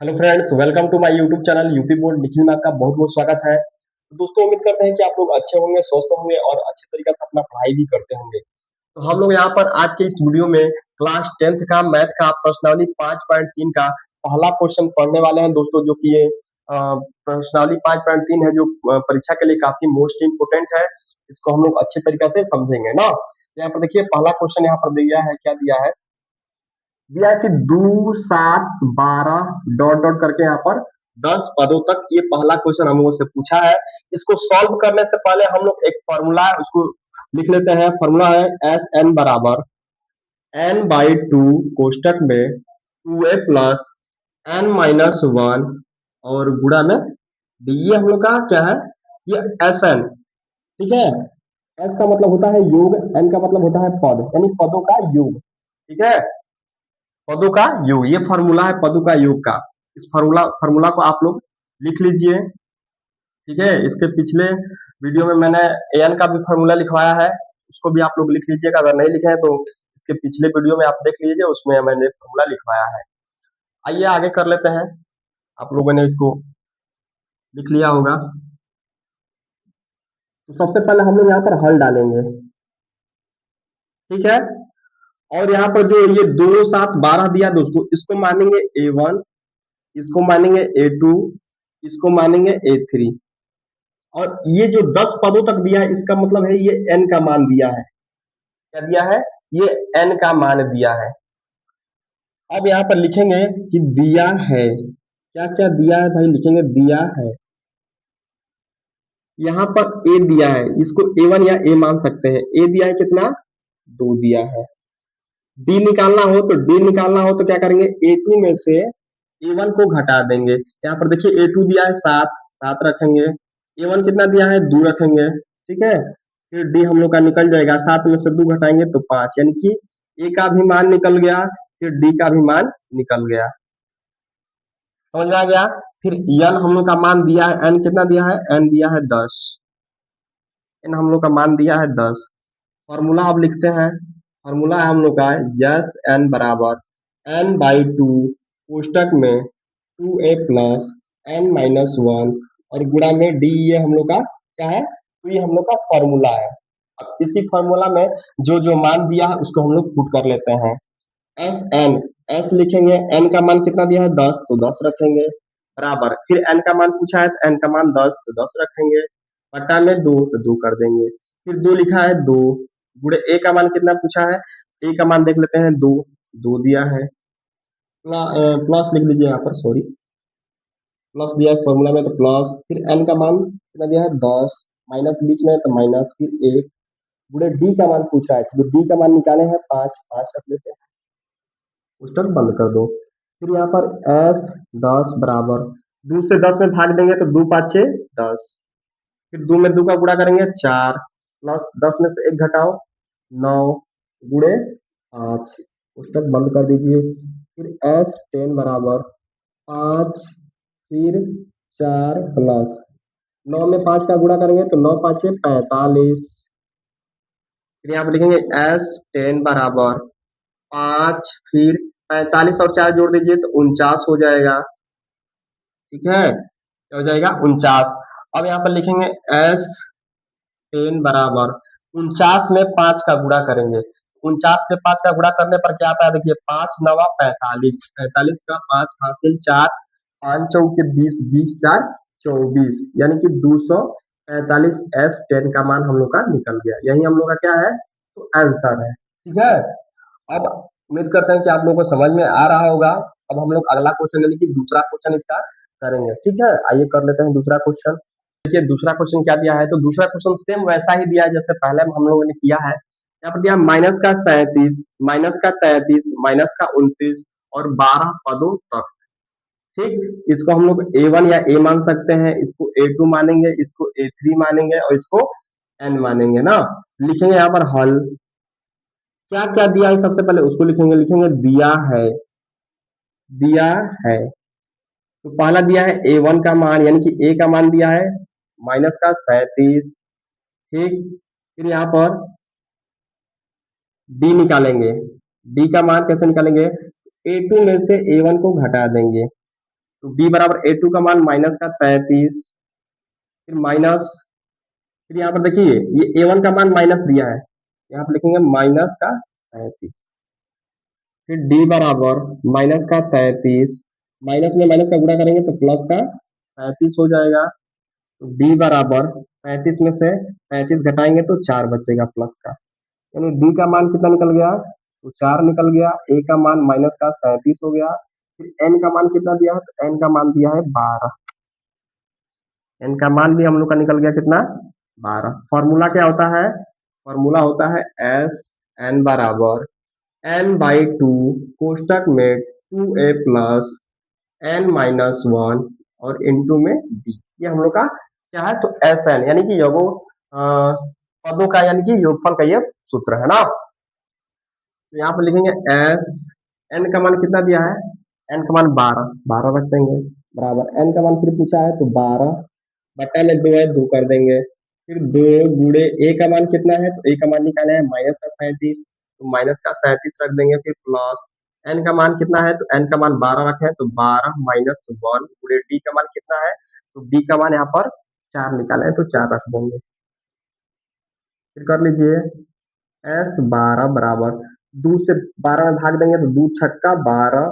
Hello friends, welcome to my YouTube channel UP board. Nikhil में आपका बहुत बहुत स्वागत है। तो दोस्तों, उम्मीद करते हैं कि आप लोग अच्छे होंगे, स्वस्थ होंगे और अच्छे तरीके से अपना पढ़ाई भी करते होंगे। तो हम लोग यहाँ पर आज के इस वीडियो में क्लास 10th का मैथ का प्रश्नावली 5.3 का पहला क्वेश्चन पढ़ने वाले हैं दोस्तों, जो कि ये प्रश्नावली 5.3 है, जो परीक्षा के लिए काफी मोस्ट इम्पोर्टेंट है। इसको हम लोग अच्छे तरीके से समझेंगे ना। यहाँ पर देखिए, पहला क्वेश्चन यहाँ पर दिया है, क्या दिया है? दिया है कि 2 7 12 डॉट डॉट करके यहाँ पर 10 पदों तक, ये पहला क्वेश्चन हम लोगों से पूछा है। इसको सॉल्व करने से पहले हम लोग एक फॉर्मूला है उसको लिख लेते हैं। फॉर्मूला है एस एन बराबर n/2 कोष्टक में 2a प्लस n-1 और गुणा में डी। ये हम लोग का क्या है? ये एस एन, ठीक है। एस का मतलब होता है योग, एन का मतलब होता है पद, यानी पदों का योग, ठीक है। पदों का योग, ये फॉर्मूला है पदों का योग का। इस फॉर्मूला फॉर्मूला को आप लोग लिख लीजिए, ठीक है। इसके पिछले वीडियो में मैंने एन का भी फॉर्मूला लिखवाया है, उसको भी आप लोग लिख लीजिएगा। अगर नहीं लिखे हैं तो इसके पिछले वीडियो में आप देख लीजिए, उसमें मैंने फॉर्मूला लिखवाया है। आइए आगे कर लेते हैं। आप लोगों ने इसको लिख लिया होगा। तो सबसे पहले हम लोग यहाँ पर हल डालेंगे, ठीक है। और यहाँ पर जो ये 2 7 12 दिया दोस्तों, इसको मानेंगे A1, इसको मानेंगे A2, इसको मानेंगे A3। और ये जो 10 पदों तक दिया है, इसका मतलब है ये n का मान दिया है। क्या दिया है? ये n का मान दिया है। अब यहाँ पर लिखेंगे कि दिया है, क्या क्या दिया है भाई, लिखेंगे दिया है। यहाँ पर a दिया है, इसको A1 या a मान सकते हैं। a दिया है कितना? 2 दिया है। d निकालना हो तो क्या करेंगे? A2 में से A1 को घटा देंगे। यहाँ पर देखिए A2 दिया है 7, 7 रखेंगे। A1 कितना दिया है? 2 रखेंगे, ठीक है। फिर डी हम लोग का निकल जाएगा, 7 में से 2 घटाएंगे तो 5, यानी कि ए का भी मान निकल गया, फिर डी का भी मान निकल गया। समझ में आ गया? फिर एन हम लोग का मान दिया है, एन कितना दिया है? एन दिया है 10। एन हम लोग का मान दिया है 10। फॉर्मूला अब लिखते हैं। फॉर्मूला है हम लोग का यस एन बराबर n/2 कोष्टक में 2a प्लस n-1 और गुणा में डी। ये हम लोग का क्या है? तो ये हम लोग का फॉर्मूला है। अब इसी फॉर्मूला में जो जो मान दिया है उसको हम लोग पुट कर लेते हैं। एस एन, एस लिखेंगे, एन का मान कितना दिया है? 10, तो 10 रखेंगे, बराबर। फिर एन का मान पूछा है तो एन का मान 10, तो 10 रखेंगे, बटा में 2, तो 2 कर देंगे। फिर 2 लिखा है 2 गुणे ए का मान कितना पूछा है? ए का मान देख लेते हैं, 2, 2 दिया है। प्लस लिख लीजिए यहाँ पर, सॉरी, प्लस दिया है फॉर्मूला में तो प्लस। फिर एन का मान कितना दिया है? 10, माइनस बीच में है तो माइनस, फिर 1 गुणे डी का मान पूछा है तो डी का मान निकाले हैं 5, 5 रख लेते हैं, पुस्तक बंद कर दो। फिर यहाँ पर एस 10 बराबर 2 से 10 में भाग देंगे तो 2 5 10। फिर 2 में 2 का गुणा करेंगे 4, प्लस 10 में से 1 घटाओ 9 गुणे 5, पुस्तक बंद कर दीजिए। फिर एस 10 बराबर 5, फिर 4 प्लस 9 में 5 का गुणा करेंगे तो 9 5 45। फिर यहाँ पर लिखेंगे एस 10 बराबर 5, फिर 45 और 4 जोड़ दीजिए तो 49 हो जाएगा, ठीक है। क्या हो जाएगा? 49। अब यहाँ पर लिखेंगे एस 10 बराबर 49 में 5 का गुणा करेंगे। 49 में 5 का गुणा करने पर क्या आता है? देखिए 5 9 45, 45 का 5 हासिल 4, 5 चौके 20, 20 4 24, यानी कि 245 एस 10 का मान हम लोग का निकल गया। यही हम लोग का क्या है? तो आंसर है, ठीक है। अब उम्मीद करते हैं कि आप लोगों को समझ में आ रहा होगा। अब हम लोग अगला क्वेश्चन यानी कि दूसरा क्वेश्चन इसका करेंगे, ठीक है। आइए कर लेते हैं दूसरा क्वेश्चन। देखिए दूसरा क्वेश्चन क्या दिया है, तो दूसरा क्वेश्चन सेम वैसा ही दिया है जैसे पहले हम लोगों ने किया है। यहाँ पर दिया माइनस का 37, माइनस का 33, माइनस का 29 और 12 पदों तक, ठीक। इसको हम लोग A1 या A मान सकते हैं, इसको A2 मानेंगे, इसको A3 मानेंगे और इसको N मानेंगे ना। लिखेंगे यहाँ पर हल। क्या क्या दिया है सबसे पहले उसको लिखेंगे। लिखेंगे दिया है, दिया है। तो पहला दिया है A1 का मान, यानी कि A का मान दिया है माइनस का 37, ठीक। फिर यहाँ पर D निकालेंगे। D का मान कैसे निकालेंगे? A2 में से A1 को घटा देंगे, तो b बराबर a2 का मान माइनस का 33, फिर माइनस, फिर यहाँ पर देखिए ये a1 का मान माइनस दिया है, यहाँ पर लिखेंगे माइनस का 33, फिर d बराबर माइनस का 33, माइनस में माइनस का गुणा करेंगे तो प्लस का 35 हो जाएगा। तो d बराबर 35 में से 35 घटाएंगे तो 4 बचेगा प्लस का, यानी d का मान कितना निकल गया, तो 4 निकल गया, a का मान माइनस का 37 हो गया, फिर n का मान कितना दिया है, तो n का मान दिया है 12, n का मान भी हम लोग का निकल गया कितना, 12। फॉर्मूला क्या होता है, फॉर्मूला होता है एस एन बराबर n बाई टू कोष्टक में 2a plus n minus one और इंटू में d, ये हम लोग का क्या है, तो एस एन यानी कि योगो पदों का यानी कि योगफल का ये सूत्र है ना। तो यहाँ पर लिखेंगे एस एन का मान कितना दिया है, एन का मान 12, 12 रख देंगे बराबर एन का मान फिर पूछा है तो 12 बटा में 2 है 2 कर देंगे, फिर 2 गुड़े ए का मान कितना है, तो ए का मान निकाले है माइनस का 37, तो माइनस का 37 रख देंगे, फिर प्लस एन का मान कितना है, तो एन का मान 12 रखे तो 12 माइनस वन गुड़े डी का मान कितना है, तो डी का मान यहाँ पर 4 निकाले हैं तो 4 रख देंगे, फिर कर लीजिए एस 12 बराबर 2 से 12 में भाग देंगे तो 2 छक्का 12,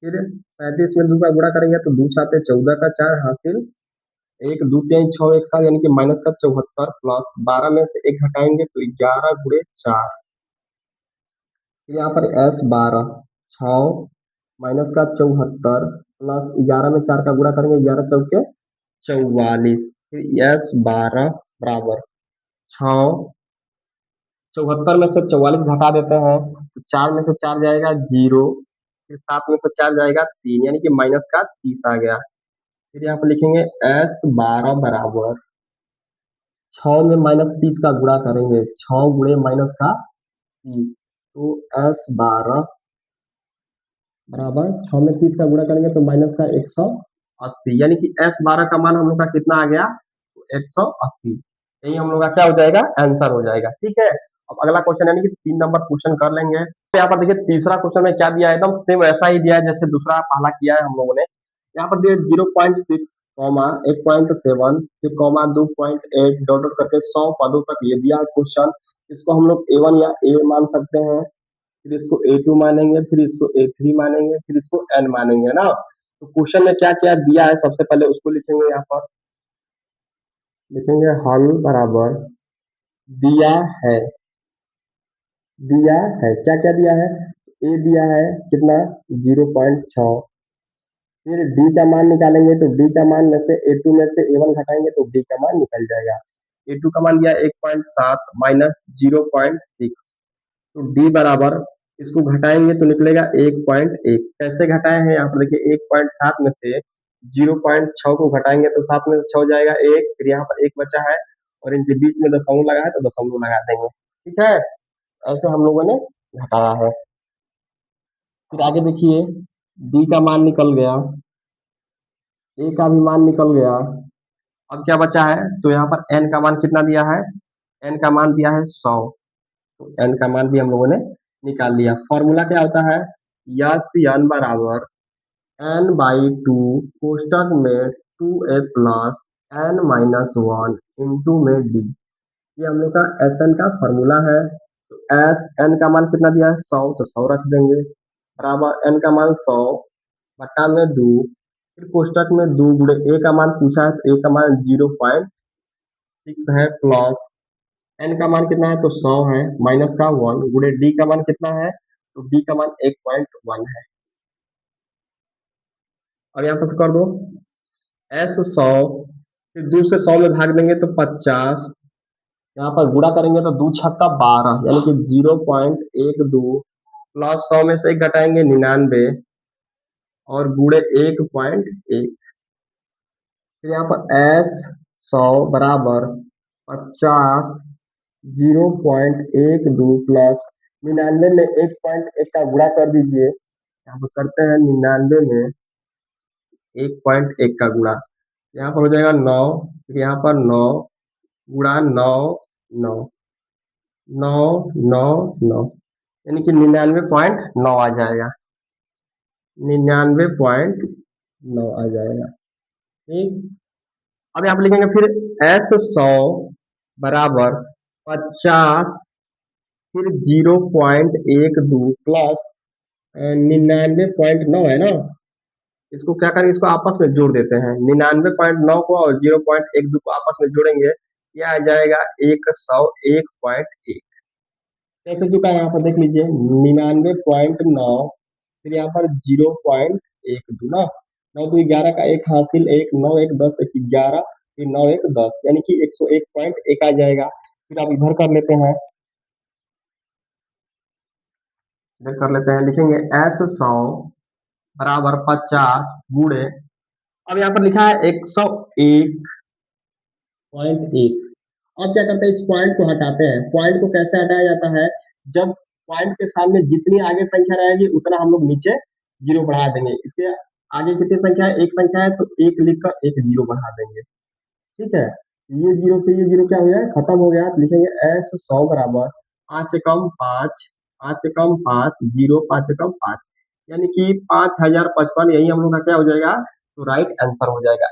फिर 37 में 2 का गुणा करेंगे तो 2 सात 14 का 4 हासिल, एक दो तीन छः एक साथ यानी कि माइनस का 74 प्लस 12 में से एक घटाएंगे तो 11 गुड़े 4, फिर यहाँ पर एस 12 छ माइनस का 74 प्लस 11 में 4 का गुणा करेंगे 11 चौके 44, फिर एस 12 बराबर छ 74 में से 44 घटा देते हैं तो 4 में से 4 जाएगा 0, फिर 7 में से 4 जाएगा 3 यानी कि माइनस का 30 आ गया, फिर यहाँ पर लिखेंगे एस 12 बराबर 6 में माइनस 30 का गुणा करेंगे 6 गुणे माइनस का 30, तो एस 12 बराबर 6 में 30 का गुणा करेंगे तो माइनस का 180, यानी कि एस 12 का मान हम लोग का कितना आ गया, तो 180, यही हम लोग का क्या हो जाएगा, आंसर हो जाएगा। ठीक है, अब अगला क्वेश्चन यानी कि 3 नंबर क्वेश्चन कर लेंगे। तो यहाँ पर देखिए तीसरा क्वेश्चन में क्या दिया है, एकदम सेम वैसा ही दिया है जैसे दूसरा पहला किया है हम लोगों ने। यहाँ पर दिया 0.6 कॉमा 1.7 फिर कॉमा 2.8 डॉट डॉट करके 100 पदों तक ये दिया है क्वेश्चन। इसको हम लोग A1 या A मान सकते हैं, फिर इसको A2 मानेंगे, फिर इसको A3 मानेंगे, फिर इसको N मानेंगे ना। तो क्वेश्चन में क्या क्या दिया है सबसे पहले उसको लिखेंगे, यहाँ पर लिखेंगे हल बराबर दिया है, दिया है क्या क्या दिया है, ए दिया है कितना 0.6, फिर डी का मान निकालेंगे तो डी का मान में से A2 में से A1 घटाएंगे तो डी का मान निकल जाएगा। A2 का मान दिया 1.7 माइनस 0.6, तो डी बराबर इसको घटाएंगे तो निकलेगा 1.1, कैसे घटाए हैं यहाँ पर देखिए 1.7 में से 0.6 को घटाएंगे तो 7 में से 6 जाएगा 1, फिर यहाँ पर 1 बचा है और इनके बीच में दशमलव लगा है तो दशमलव लगा देंगे। ठीक है, ऐसे हम लोगों ने घटाया है। फिर आगे देखिए डी का मान निकल गया, ए का भी मान निकल गया, अब क्या बचा है, तो यहाँ पर एन का मान कितना दिया है, एन का मान दिया है 100, तो एन का मान भी हम लोगों ने निकाल लिया। फॉर्मूला क्या होता है, यस एन बराबर एन बाई टू कोष्टक में 2a plus N minus one into में डी, ये हम लोग का एस एन का फॉर्मूला है। तो एस एन का मान कितना दिया है 100, तो 100 रख देंगे बराबर एन का मान 100 बटा में 2, फिर कोष्टक में 2 गुणे ए का मान पूछा है तो ए का मान 0.6 है प्लस एन का मान कितना है, तो 100 है माइनस का 1 गुणे डी का मान कितना है, तो डी का मान 1.1 है। अब यहाँ पर कर दो एस 100, फिर 2 से 100 में भाग देंगे तो 50, यहाँ पर गुणा करेंगे तो 2 छक्का 12 यानी कि 0.12 प्लस 100 में से एक घटाएंगे 99 और गुणे 1.1, फिर यहाँ पर एस 100 बराबर 50 0.12 प्लस 99 में 1.1 का गुणा कर दीजिए, यहाँ पर करते हैं 99 में 1.1 का गुणा, यहाँ पर हो जाएगा 9, फिर यहाँ पर 9 गुणा 9 9 9 9 9 यानी कि 99.9 आ जाएगा, 99.9 9 आ जाएगा। ठीक, अब यहाँ पे लिखेंगे फिर S100 बराबर 50 फिर 0.12 प्लस 99.9 है ना, इसको क्या करेंगे, इसको आपस में जोड़ देते हैं, 99.9 को और 0.12 को आपस में जोड़ेंगे, यह आ जाएगा 101.1। कैसे चुका है यहाँ पर देख लीजिए, 99.9 फिर यहाँ पर 0.12 ना, 9 2 11 का एक हासिल, एक 9 1 10 1 11 फिर 9 1 10 यानी कि 101.1 आ जाएगा। फिर आप इधर कर लेते हैं, इधर कर लेते हैं, लिखेंगे S100 बराबर 50 गुणे, अब यहाँ पर लिखा है 101.1। अब क्या करते हैं, इस पॉइंट को हटाते हैं। पॉइंट को कैसे हटाया जाता है, जब पॉइंट के सामने जितनी आगे संख्या रहेगी उतना हम लोग नीचे जीरो बढ़ा देंगे। इसके आगे कितनी संख्या है, एक संख्या है तो एक लिखकर एक जीरो बढ़ा देंगे। ठीक है, ये जीरो से ये जीरो क्या हो गया, खत्म हो गया। तो लिखेंगे S100 बराबर 5 एकम 5, 5 एकम 5 जीरो, 5 एकम 5 यानी कि 5055, यही हम लोग का क्या हो जाएगा, तो राइट आंसर हो जाएगा।